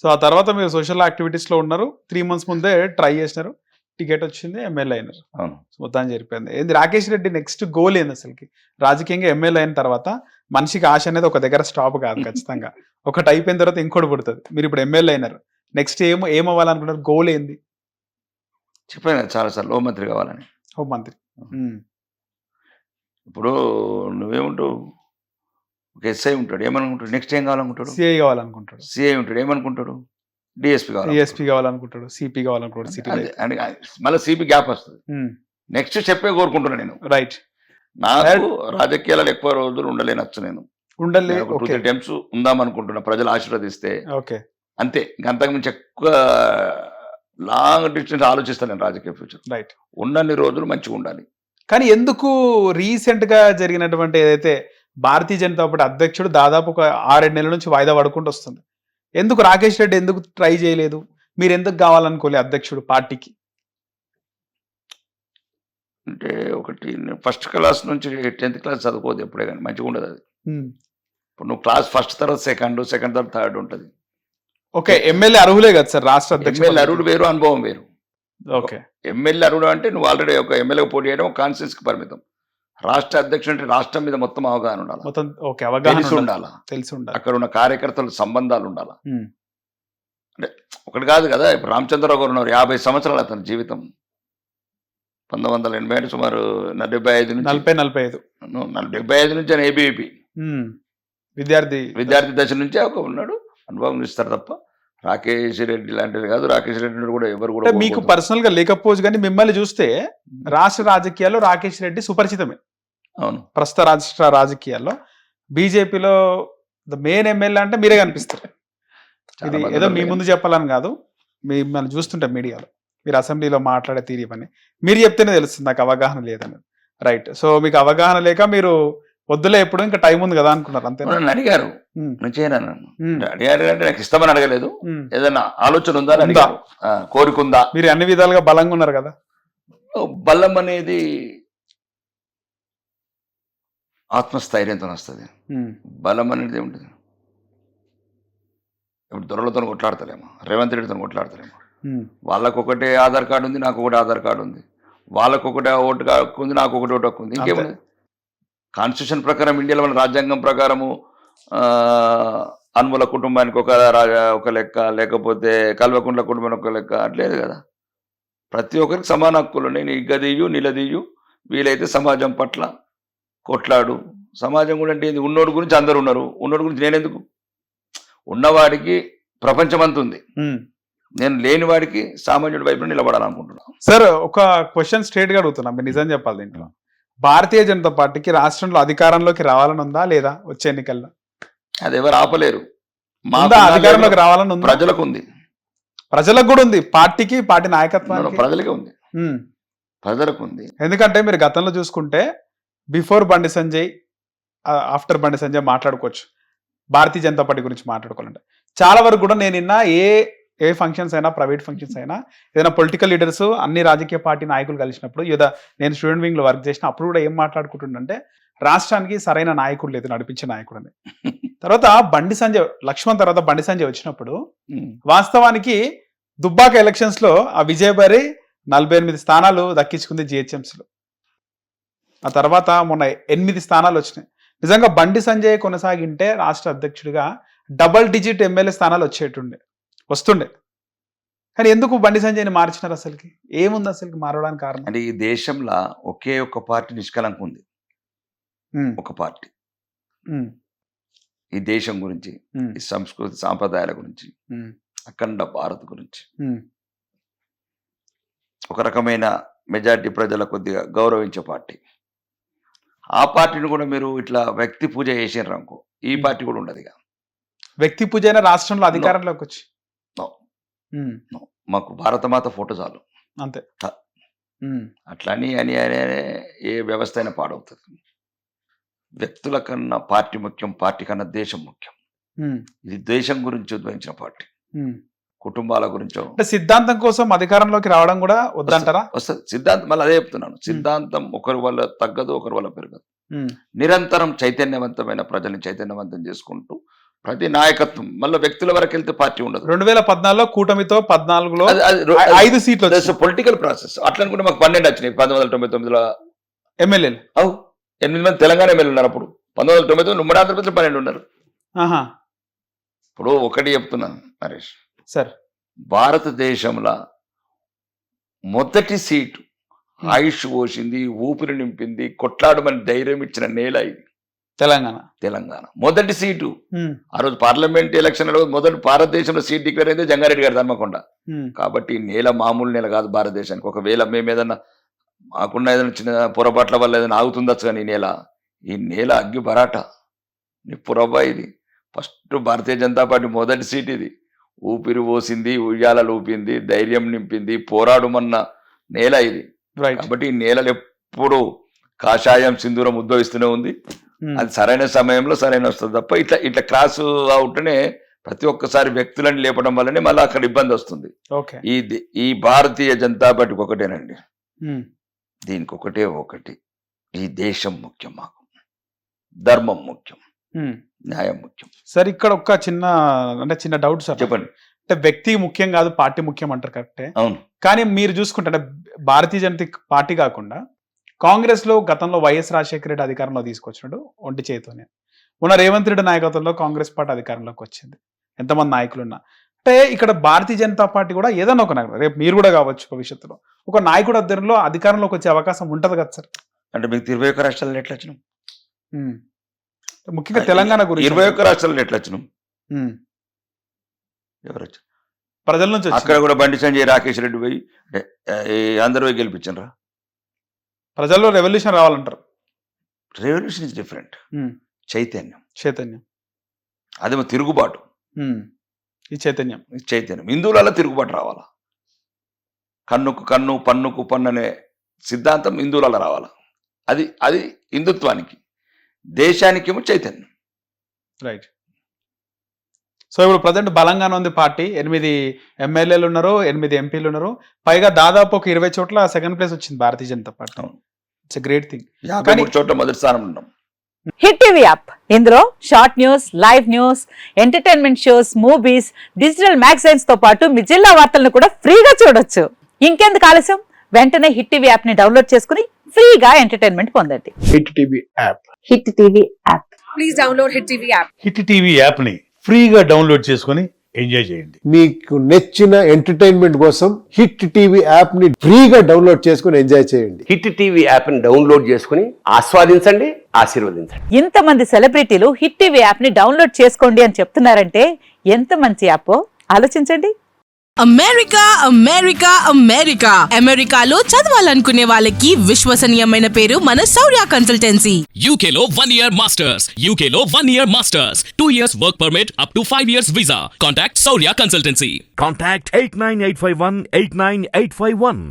So ఆ తర్వాత మీరు సోషల్ యాక్టివిటీస్ లో ఉన్నారు. 3 మంత్స్ ముందే ట్రై చేసినారు. టికెట్ వచ్చింది, ఎమ్మెల్యే అయినారు. అవును. మొత్తానికి జరిపోయింది. ఏంది రాకేష్ రెడ్డి నెక్స్ట్ గోల్ ఏంది అసలుకి? రాజకీయంగా ఎమ్మెల్యే అయిన తర్వాత మనిషికి ఆశ అనేది ఒక దగ్గర స్టాప్ కాదు ఖచ్చితంగా. ఒకటి అయిపోయిన తర్వాత ఇంకోటి పుడుతుంది. మీరు ఇప్పుడు ఎమ్మెల్యే అయినారు. నెక్స్ట్ ఏమవ్వాలనుకుంటారు? గోల్ ఏంది? చెప్పాను కదా చాలాసార్లు హోంమంత్రి కావాలని. హోంమంత్రి. ఇప్పుడు నువ్వేముంటావు, ఒక ఎస్ఐ ఉంటాడు ఏమనుకుంటాడు, నెక్స్ట్ ఏం కావాలనుకుంటాడు, సిఐ కావాలనుకుంటాడు, సిఐ ఉంటాడు ఏమనుకుంటాడు, డిఎస్పీ కావాలి, డిఎస్పీ కావాలనుకుంటాడు, సిపి కావాలనుకుంటాడు, సిటీ మళ్ళీ సిపి గ్యాప్ వస్తుంది. నెక్స్ట్ చెప్పే కోరుకుంటున్నా నేను. రైట్. నాకు రాజకీయాలలో ఎక్కువ రోజులు ఉండలేనచ్చు. నేను ఉండలే 2-3 టైమ్స్ ఉందామనుకుంటున్నా, ప్రజలు ఆశీర్వదిస్తే ఓకే అంతే. ఇంకా అంతకుమించి ఎక్కువ లాంగ్ డిస్టెన్స్ ఆలోచిస్తాను నేను రాజకీయ ఫ్యూచర్. రైట్. ఉన్నన్ని రోజులు మంచిగా ఉండాలి. కానీ ఎందుకు రీసెంట్ గా జరిగినటువంటి ఏదైతే భారతీయ జనతా పార్టీ అధ్యక్షుడు దాదాపు ఒక 6-7 నెలల నుంచి వాయిదా పడుకుంటూ వస్తుంది, ఎందుకు రాకేష్ రెడ్డి ఎందుకు ట్రై చేయలేదు? మీరు ఎందుకు కావాలనుకోలే అధ్యక్షుడు పార్టీకి? అంటే ఒకటి, ఫస్ట్ క్లాస్ నుంచి 10th క్లాస్ చదువుకోదు ఎప్పుడే కానీ మంచిగా ఉండదు అది. ఇప్పుడు నువ్వు క్లాస్ ఫస్ట్ తర్వాత సెకండ్ తర్వాత థర్డ్ ఉంటుంది. ఓకే, ఎమ్మెల్యే అర్హులే కదా సార్ రాష్ట్ర అధ్యక్షుడు? ఎమ్మెల్యే అర్హుడు వేరు, అనుభవం వేరు. ఓకే, ఎమ్మెల్యే అర్హుడు అంటే నువ్వు ఆల్రెడీ ఒక ఎమ్మెల్యేగా పోటీ చేయడం కాన్స్టిట్యూన్సీకి పరిమితం. రాష్ట్ర అధ్యక్షుడు అంటే రాష్ట్రం మీద మొత్తం అవగాహన ఉండాలి, మొత్తం ఓకే అవగాహన ఉండాలి, తెలిసి ఉండాలి, అక్కడ ఉన్న కార్యకర్తల సంబంధాలు ఉండాలి. అంటే ఒకటి కాదు కదా, ఇప్పుడు రామచంద్రరావు గారు ఉన్నారు, 50 సంవత్సరాలు అతని జీవితం. 1980 అంటే సుమారు 75 నుంచి 75 నుంచి ఆయన ఏబీవీపీ విద్యార్థి దశ నుంచే ఒక ఉన్నాడు, అనుభవం ఇస్తారు తప్ప. రాకేష్ రెడ్డి లాంటిది కాదు. రాకేష్ రెడ్డి కూడా ఎవరు కూడా మీకు పర్సనల్ గా లేకపోవచ్చు, కానీ మిమ్మల్ని చూస్తే రాష్ట్ర రాజకీయాల్లో రాకేష్ రెడ్డి సుపరిచితమే. అవును, ప్రస్తుత రాష్ట్ర రాజకీయాల్లో బీజేపీలో మెయిన్ ఎమ్మెల్యే అంటే మీరే కనిపిస్తారు. ఇది ఏదో మీ ముందు చెప్పాలని కాదు, మిమ్మల్ని చూస్తుంటాం మీడియాలో, మీరు అసెంబ్లీలో మాట్లాడే తీరు ఇవన్నీ మీరు చెప్తేనే తెలుస్తుంది నాకు అవగాహన లేదని. రైట్. సో మీకు అవగాహన లేక మీరు వద్దులే, ఎప్పుడు ఇంకా టైం ఉంది కదా అనుకున్నారు అంతే. నన్ను అడిగారు, నేను చేయను అడిగారు అంటే నాకు ఇష్టమని అడగలేదు, ఏదైనా ఆలోచన ఉందా అని అడిగారు, కోరికుందా. మీరు అన్ని విధాలుగా బలంగా ఉన్నారు కదా. బలం అనేది ఆత్మస్థైర్యంతో వస్తుంది. బలం అనేది ఉంటుంది. ఇప్పుడు దొరలతో కొట్లాడతలేమో, రేవంత్ రెడ్డితో కొట్లాడతలేమో. వాళ్ళకొకటే ఆధార్ కార్డు ఉంది, నాకు ఒకటి ఆధార్ కార్డు ఉంది. వాళ్ళకొకటే ఓటు హక్కు ఉంది, నాకు ఒకటి ఓటు హక్కు ఉంది. ఇంకేముంది? కాన్స్టిట్యూషన్ ప్రకారం, ఇండియాలో మన రాజ్యాంగం ప్రకారము అనుముల కుటుంబానికి ఒక లెక్క, లేకపోతే కల్వకుంట్ల కుటుంబానికి ఒక లెక్క, అట్లేదు కదా. ప్రతి ఒక్కరికి సమాన హక్కులు ఉన్నాయి. నీ గదియు నిలదీయు, వీలైతే సమాజం పట్ల కొట్లాడు. సమాజం కూడా అంటే ఉన్నోడి గురించి అందరు ఉన్నారు, ఉన్నోడి గురించి నేనెందుకు? ఉన్నవాడికి ప్రపంచం అంత ఉంది, నేను లేని వాడికి సామాన్యుడి వైపు నిలబడాలనుకుంటున్నాను. సార్ ఒక క్వశ్చన్ స్ట్రేట్ గా అడుగుతున్నా, మీరు నిజం చెప్పాలి. దీంట్లో భారతీయ జనతా పార్టీకి రాష్ట్రంలో అధికారంలోకి రావాలని ఉందా లేదా? వచ్చే ఎన్నికల్లో అది ఎవరు ఆపలేరు. అధికారంలోకి రావాలని ఉంది, ప్రజలకు ఉంది, ప్రజలకు కూడా ఉంది, పార్టీకి పార్టీ నాయకత్వానికి ప్రజలకే ఉంది, ప్రజలకు ఉంది. ఎందుకంటే మీరు గతంలో చూసుకుంటే బిఫోర్ బండి సంజయ్, ఆఫ్టర్ బండి సంజయ్ మాట్లాడుకోవచ్చు. భారతీయ జనతా పార్టీ గురించి మాట్లాడుకోవాలంటే చాలా వరకు కూడా నేను నిన్న ఏ ఫంక్షన్స్ అయినా, ప్రైవేట్ ఫంక్షన్స్ అయినా, ఏదైనా పొలిటికల్ లీడర్స్, అన్ని రాజకీయ పార్టీ నాయకులు కలిసినప్పుడు, ఏదో నేను స్టూడెంట్ వింగ్ లో వర్క్ చేసిన అప్పుడు కూడా ఏం మాట్లాడుకుంటుండంటే రాష్ట్రానికి సరైన నాయకుడు లేదు, నడిపించే నాయకుడు అని. తర్వాత లక్ష్మణ్ తర్వాత బండి సంజయ్ వచ్చినప్పుడు వాస్తవానికి దుబ్బాక ఎలక్షన్స్ లో ఆ విజయభారి 48 స్థానాలు దక్కించుకుంది జిహెచ్ఎంసీలో. ఆ తర్వాత మొన్న 8 స్థానాలు వచ్చినాయి. నిజంగా బండి సంజయ్ కొనసాగింటే రాష్ట్ర అధ్యక్షుడిగా డబల్ డిజిట్ ఎమ్మెల్యే స్థానాలు వస్తుండే. కానీ ఎందుకు బండి సంజయ్ని మార్చినారు? అసలుకి ఏముంది అసలుకి మారడానికి కారణం? అంటే ఈ దేశంలో ఒకే ఒక పార్టీ నిష్కలంకం ఉంది, ఒక పార్టీ. ఈ దేశం గురించి, ఈ సంస్కృతి సాంప్రదాయాల గురించి, అఖండ భారత్ గురించి ఒక రకమైన మెజారిటీ ప్రజల కొద్దిగా గౌరవించే పార్టీ. ఆ పార్టీని కూడా మీరు ఇట్లా వ్యక్తి పూజ చేసినారు అనుకో, ఈ పార్టీ కూడా ఉండదు. ఇక వ్యక్తి పూజ అయినా రాష్ట్రంలో అధికారంలోకి వచ్చి మాకు భారతమాత ఫోటో చాలు అంతే. అట్లా అని ఏ వ్యవస్థ అయినా పాడవుతుంది. వ్యక్తుల కన్నా పార్టీ ముఖ్యం, పార్టీ కన్నా దేశం ముఖ్యం. ఇది దేశం గురించి ఉద్భవించిన పార్టీ, కుటుంబాల గురించో. సిద్ధాంతం కోసం అధికారంలోకి రావడం కూడా వద్దంటారా? వస్తుంది సిద్ధాంతం. మళ్ళీ అదే చెప్తున్నాను, సిద్ధాంతం ఒకరి వల్ల తగ్గదు, ఒకరి వల్ల పెరగదు. నిరంతరం చైతన్యవంతమైన ప్రజల్ని చైతన్యవంతం చేసుకుంటూ ప్రతి నాయకత్వం మళ్ళీ వ్యక్తుల వరకు వెళ్తే పార్టీ ఉండదు. 2014లో కూటమితో 14లో 5 సీట్లు పొలిటికల్ ప్రాసెస్. అట్లా అనుకుంటే మాకు 12 వచ్చినాయి 1999లో ఎమ్మెల్యేలు. 8 మంది తెలంగాణ ఎమ్మెల్యేలు ఉన్నారు అప్పుడు. 1999 ఉమ్మడి ఆంధ్రప్రదేశ్ 12 ఉన్నారు. ఇప్పుడు ఒకటి చెప్తున్నాను నరేష్ సార్, భారతదేశంలో మొదటి సీటు ఆయుష్ పోసింది, ఊపిరి నింపింది, కొట్లాడమని ధైర్యం ఇచ్చిన నేల ఇది తెలంగాణ. మొదటి సీటు ఆ రోజు పార్లమెంట్ ఎలక్షన్ మొదటి భారతదేశంలో సీట్ డిక్లేర్ అయితే జంగారెడ్డి గారు ధర్మకొండ. కాబట్టి నేల మామూలు నేల కాదు భారతదేశానికి. ఒకవేళ మేము ఏదన్నా మాకున్న ఏదైనా చిన్న పొరపాట్ల వల్ల ఏదైనా ఆగుతుందచ్చు కానీ ఈ నేల అగ్గి బరాట నిప్పురవ్వ ఇది. ఫస్ట్ భారతీయ జనతా పార్టీ మొదటి సీట్ ఇది. ఊపిరి పోసింది, ఉయ్యాలలు ఊపింది, ధైర్యం నింపింది, పోరాడుమన్న నేల ఇది. కాబట్టి ఈ నేలలు ఎప్పుడు కాషాయం సింధూరం ఉద్భవిస్తూనే ఉంది. అది సరైన సమయంలో సరైన వస్తుంది తప్ప ఇట్లా క్రాస్ అవుతూనే ప్రతి ఒక్కసారి వ్యక్తులను లేపడం వల్లనే మళ్ళీ అక్కడ ఇబ్బంది వస్తుంది. ఈ భారతీయ జనతా పార్టీకి ఒకటేనండి, దీనికి ఒకటి, ఈ దేశం ముఖ్యం, మాకు ధర్మం ముఖ్యం, న్యాయం ముఖ్యం. సార్ ఇక్కడ ఒక చిన్న డౌట్ సార్. చెప్పండి. అంటే వ్యక్తి ముఖ్యం కాదు, పార్టీ ముఖ్యం అంటారు, కరెక్టే. అవును. కానీ మీరు చూసుకుంటే అంటే భారతీయ జనతా పార్టీ కాకుండా కాంగ్రెస్ లో గతంలో వైఎస్ రాజశేఖర రెడ్డి అధికారంలో తీసుకొచ్చినాడు ఒంటి చేతితోనే. మొన్న రేవంత్ రెడ్డి నాయకత్వంలో కాంగ్రెస్ పార్టీ అధికారంలోకి వచ్చింది. ఎంతమంది నాయకులు ఉన్నా అంటే ఇక్కడ భారతీయ జనతా పార్టీ కూడా ఏదైనా ఒక నాయకుడు, రేపు మీరు కూడా కావచ్చు భవిష్యత్తులో ఒక నాయకుడు అద్దరిలో అధికారంలోకి వచ్చే అవకాశం ఉంటది కదా సార్? అంటే మీకు 21 రాష్ట్రాల్లో ఎట్లా వచ్చినాం? ముఖ్యంగా తెలంగాణ గురించి 21 రాష్ట్రాల్లో ఎట్లా వచ్చినాం? ఎవరు వచ్చారు? ప్రజల నుంచి. అక్కడ కూడా బండి సంజయ్, రాకేష్ రెడ్డి పోయి అందరూ పోయి గెలిపించారా? ప్రజల్లో రెవల్యూషన్ రావాలంటారు. Revolution is different. చైతన్యం అదేమో తిరుగుబాటు. ఈ చైతన్యం హిందువులలో తిరుగుబాటు రావాలా. కన్నుకు కన్ను, పన్నుకు పన్ను అనే సిద్ధాంతం హిందువులలో రావాలా. అది హిందుత్వానికి. దేశానికేమో చైతన్యం. రైట్. సో ఇప్పుడు ప్రజెంట్ బలంగానే ఉంది పార్టీ. 8 ఎమ్మెల్యేలు ఉన్నారు, 8 ఎంపీలు ఉన్నారు. పైగా దాదాపు ఒక 20 చోట్ల సెకండ్ ప్లేస్ వచ్చింది Bharatiya Janata party. It's great thing. 53 చోట్ల మొదటి స్థానం ఉన్నాం. హిట్ టీవీ యాప్, ఇందులో short news, live news, entertainment shows, movies, digital magazines తో పాటు మీ జిల్లా వార్తలను కూడా ఫ్రీగా చూడొచ్చు. ఇంకెందుకు ఆలస్యం, వెంటనే హిట్ టీవీ యాప్ ని డౌన్లోడ్ చేసుకుని ఫ్రీగా ఎంటర్టైన్మెంట్ పొందండి. Hit TV app. Hit TV app. Please download hit TV app. Hit TV app ని ఫ్రీగా డౌన్లోడ్ చేసుకుని ఎంజాయ్ చేయండి. మీకు నచ్చిన ఎంటర్టైన్మెంట్ కోసం హిట్ టీవీ యాప్ ని ఫ్రీగా డౌన్లోడ్ చేసుకుని ఎంజాయ్ చేయండి. హిట్ టీవీ యాప్ ని డౌన్లోడ్ చేసుకుని ఆస్వాదించండి, ఆశీర్వదించండి. ఇంతమంది సెలబ్రిటీలు హిట్ టీవీ యాప్ ని డౌన్లోడ్ చేసుకోండి అని చెప్తున్నారంటే ఎంత మంచి యాప్ ఆలోచించండి. అమెరికాలో చదవాలనుకునే వాళ్ళకి విశ్వసనీయమైన పేరు మన శౌర్య కన్సల్టెన్సీ. UK లో 1 year masters. UK లో 1 year masters. 2 years work permit up to 5 years visa. Contact Saurya Consultancy. Contact 89851 89851.